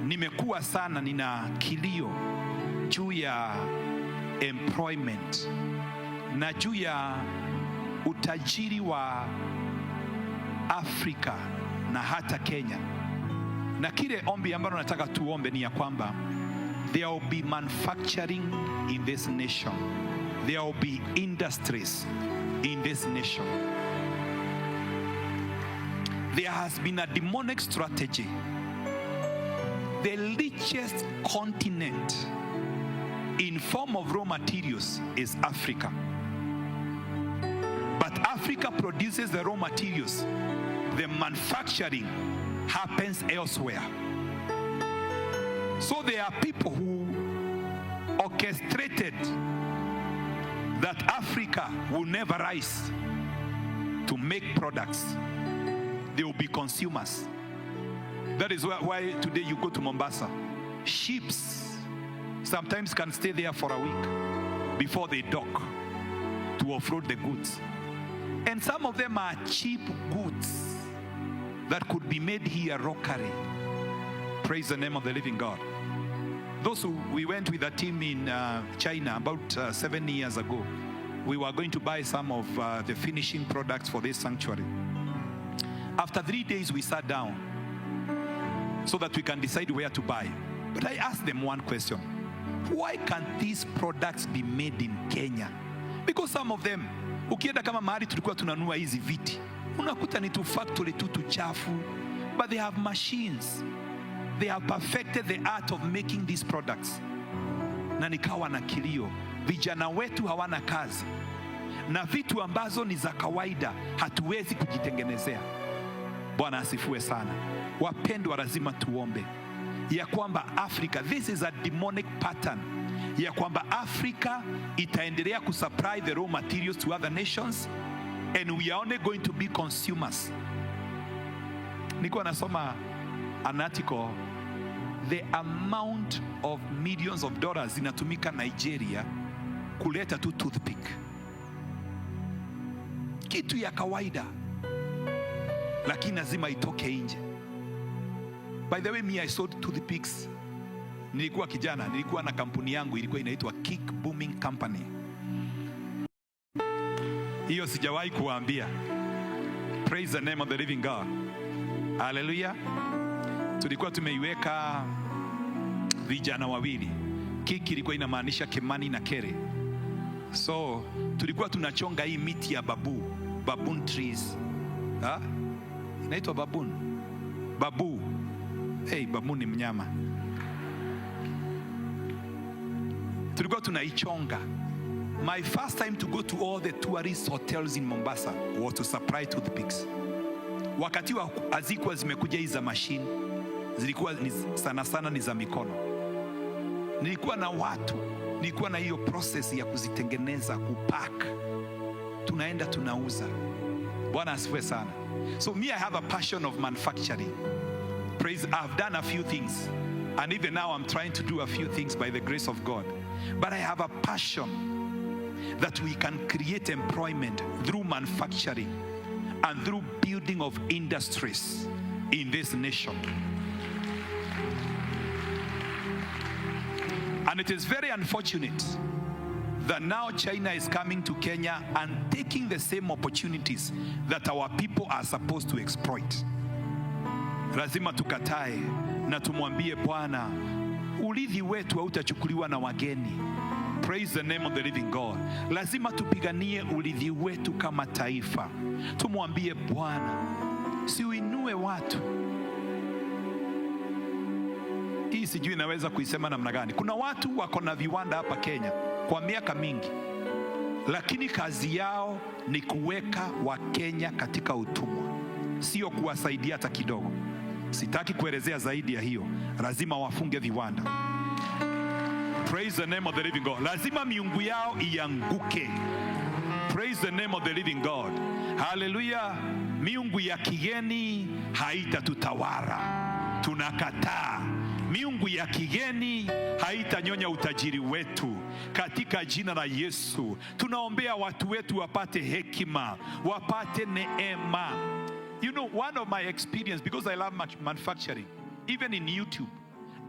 nimekuwa sana nina kilio juu ya employment na juu ya utajiri wa Afrika na hata Kenya, na kile ombi ambalo nataka tuombe ni ya kwamba there will be manufacturing in this nation, there will be industries in this nation. There has been a demonic strategy. The richest continent in form of raw materials is Africa. But Africa produces the raw materials. The manufacturing happens elsewhere. So there are people who orchestrated that Africa will never rise to make products. They will be consumers. That is why today you go to Mombasa, ships sometimes can stay there for a week before they dock to offload the goods. And some of them are cheap goods that could be made here locally. Praise the name of the living God. Those who we went with a team in China about 7 years ago. We were going to buy some of the finishing products for this sanctuary. After 3 days, we sat down so that we can decide where to buy. But I asked them one question: why can't these products be made in Kenya? Because some of them, ukienda kama mahali tulikuwa tunanunua hizi viti, unakuta ni tu factory tu chafu, but they have machines. They have perfected the art of making these products. Na nikawa na kilio, vijana wetu hawana kazi, na vitu ambazo ni za kawaida hatuwezi kujitengenezea. Bwana asifiwe sana. Wapendwa, lazima tuombe ya kwamba Africa, this is a demonic pattern, ya kwamba Africa itaendelea kusupply the raw materials to other nations and we are only going to be consumers. Nilikuwa nasoma an article, the amount of millions of dollars inatumika Nigeria kuleta tu toothpick, kitu ya kawaida, lakini lazima itoke nje. By the way, me I sold toothpicks. Nilikuwa kijana, nilikuwa na kampuni yangu ilikuwa inaitwa Kick Booming Company. Hiyo sijawahi kuambia. Praise the name of the living God. Hallelujah. Tulikuwa tumeiweka vijana wawili. Kick ilikuwa inamaanisha Kimani na Kere. So tulikuwa tunachonga hii miti ya baboon trees. Inaitwa babu. Hey, babu ni mnyama. Tulikuwa tunaichonga. My first time to go to all the tourist hotels in Mombasa was to supply toothpicks. Wakati wa hazikuwa zimekuja hizi za machine, zilikuwa sana sana ni za mikono. Nilikuwa na watu, nilikuwa na hiyo process ya kuzitengeneza, kupack. Tunaenda tunauza. Bwana asifiwe sana. So me, I have a passion of manufacturing. Praise, I've done a few things, and even now I'm trying to do a few things by the grace of God. But I have a passion that we can create employment through manufacturing and through building of industries in this nation. And it is very unfortunate that now China is coming to Kenya and taking the same opportunities that our people are supposed to exploit. Lazima tukatae na tumwambie Bwana, urithi wetu hautachukuliwa na wageni. Praise the name of the living God. Lazima tupiganie urithi wetu kama taifa. Tumwambie Bwana, si uinue watu. Hii sijui naweza kuisema namna gani. Kuna watu wako na viwanda hapa Kenya kwa miaka mingi, lakini kazi yao ni kuweka Wakenya katika utumwa, sio kuwasaidia hata kidogo. Sitaki kuelezea zaidi ya hiyo. Lazima wafunge viwanda. Praise the name of the living God. Lazima miungu yao ianguke. Praise the name of the living God. Hallelujah. Miungu ya kigeni haitatutawala. Tunakataa. Miungu ya kigeni haitanyonya utajiri wetu katika jina la Yesu. Tunaombea watu wetu wapate hekima, wapate neema. You know, one of my experience, because I love manufacturing, even in YouTube,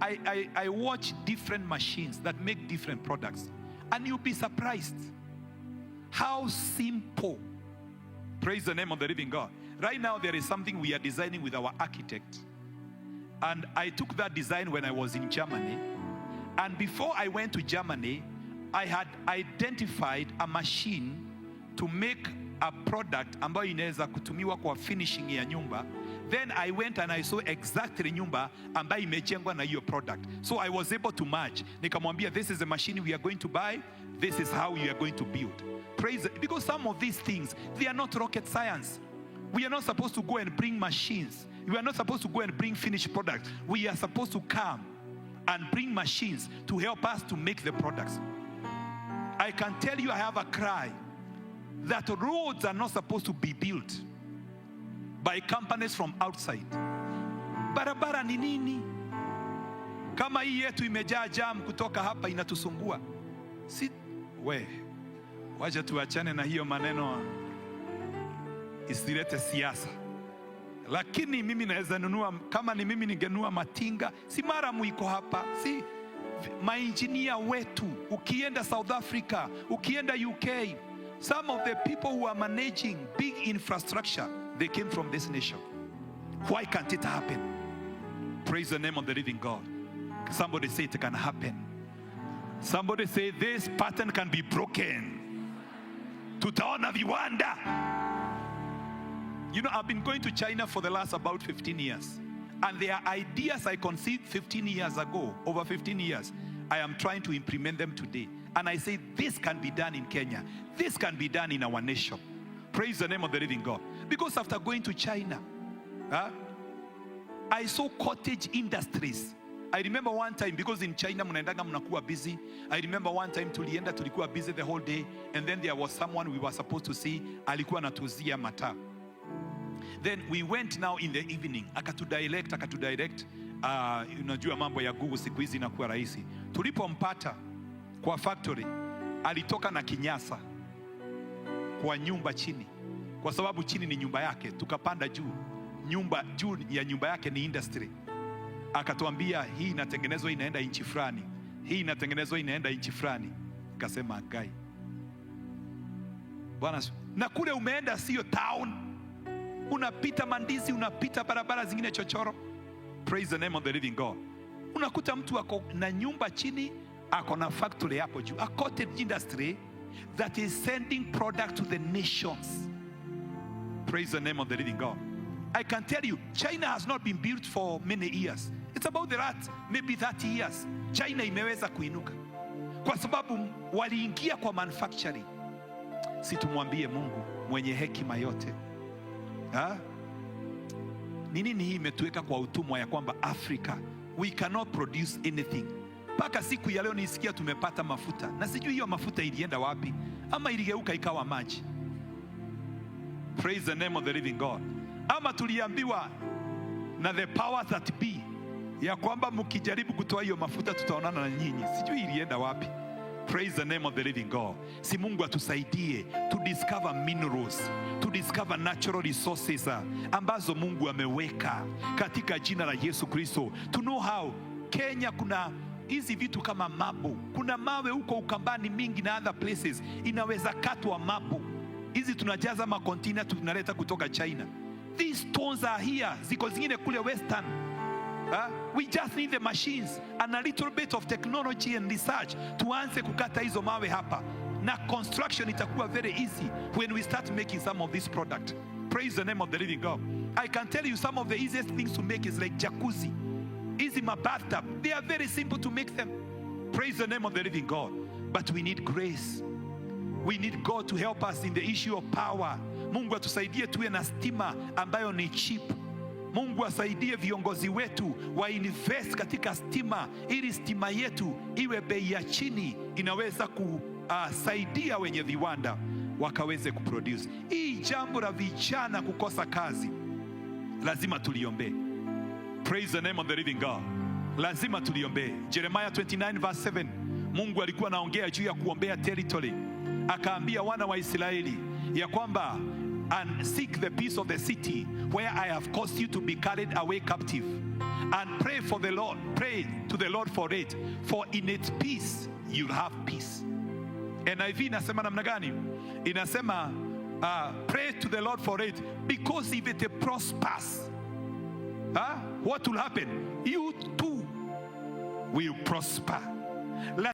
I watch different machines that make different products, and you'll be surprised how simple. Praise the name of the living God. Right now there is something we are designing with our architect, and I took that design when I was in Germany. And before I went to Germany, I had identified a machine to make a product ambayo inaweza kutumiwa kwa finishing ya nyumba. Then I went and I saw exactly nyumba ambayo imejengwa na hiyo product. So I was able to match. Nikamwambia, this is the machine we are going to buy. This is how you are going to build. Praise it. Because some of these things, they are not rocket science. We are not supposed to go and bring machines. We are not supposed to go and bring finished products. We are supposed to come and bring machines to help us to make the products. I can tell you, I have a cry that roads are not supposed to be built by companies from outside. Barabara ni nini? Kama hii yetu imejaa jam kutoka hapa inatusumbua. Wacha tuachane na hiyo maneno isilete siasa. Lakini mimi naweza nunua, kama ni mimi ningenunua matinga, si mara muiko hapa, si mainjinia wetu. Ukienda South Africa, ukienda UK, some of the people who are managing big infrastructure, they came from this nation. Why can't it happen? Praise the name of the living God. Somebody say it can happen. Somebody say this pattern can be broken. Tutaona viwanda. You know, I've been going to China for the last about 15 years. And there are ideas I conceived 15 years ago, over 15 years. I am trying to implement them today. And I say, this can be done in Kenya. This can be done in our nation. Praise the name of the living God. Because after going to China, I saw cottage industries. I remember one time, because in China mnaendaga mnakuwa busy. I remember one time tulienda tulikuwa busy the whole day. And then there was someone we were supposed to see. Alikuwa anatuzia mataa. Then we went now in the evening. Akatudirect. Unajua mambo ya Google siku hizi inakuwa rahisi. Tulipompata kwa factory, alitoka na kinyasa kwa nyumba chini, kwa sababu chini ni nyumba yake. Tukapanda juu ya nyumba yake ni industry. Akatuambia hii inatengenezwa inaenda inchi fulani, hii inatengenezwa inaenda inchi fulani. Akasema gai bwana, na kule umeenda sio town, unapita mandizi, unapita barabara zingine chochoro. Praise the name of the living God. Unakuta mtu ako na nyumba chini, ako na factory hapo juu, a cottage industry that is sending product to the nations. Praise the name of the living God. I can tell you, China has not been built for many years. It's about the last maybe 30 years. China imeweza kuinuka kwa sababu waliingia kwa manufacturing. Si tumwambie Mungu mwenye hekima yote, nini hii imetuweka kwa utumwa ya kwamba Africa we cannot produce anything. Paka siku ya leo nisikia tumepata mafuta, na sijui hiyo mafuta ilienda wapi, ama iligeuka ikawa maji. Praise the name of the living God. Ama tuliambiwa na the powers that be ya kwamba mkijaribu kutoa hiyo mafuta tutaonana na nyinyi. Sijui ilienda wapi. Praise the name of the living God. Si Mungu atusaidie to discover minerals, to discover natural resources ambazo Mungu ameweka katika jina la Yesu Kristo. To know how Kenya kuna hizi vitu kama mabu. Kuna mawe huko Ukambani mingi na other places inaweza katwa mabu. Hizi tunajaza makontina tunaleta kutoka China. These stones are here. Ziko zingine kule Western. We just need the machines and a little bit of technology and research tuanze kukata hizo mawe hapa, na construction itakuwa very easy when we start making some of this product. Praise the name of the living God. I can tell you some of the easiest things to make is like jacuzzi. Easy my bathtub. They are very simple to make them. Praise the name of the living God. But we need grace. We need God to help us in the issue of power. Mungu atusaidie tuwe na stima ambayo ni cheap. Mungu asaidie viongozi wetu wa invest katika stima, ili stima yetu iwe bei ya chini, inaweza kusaidia wenye viwanda wakaweze kuproduce. Hii jambo la vijana kukosa kazi lazima tuliombe. Praise the name of the living God. Lazima tuliombe. Jeremiah 29 verse 7, Mungu alikuwa anaongea juu ya kuombea territory. Akaambia wana wa Israeli ya kwamba and seek the peace of the city where I have caused you to be carried away captive. and pray for the Lord. Pray to the Lord for it, for in its peace you'll have peace. NIV inasema namna gani? Inasema pray to the Lord for it, because if it prospers, what will happen? You too will prosper.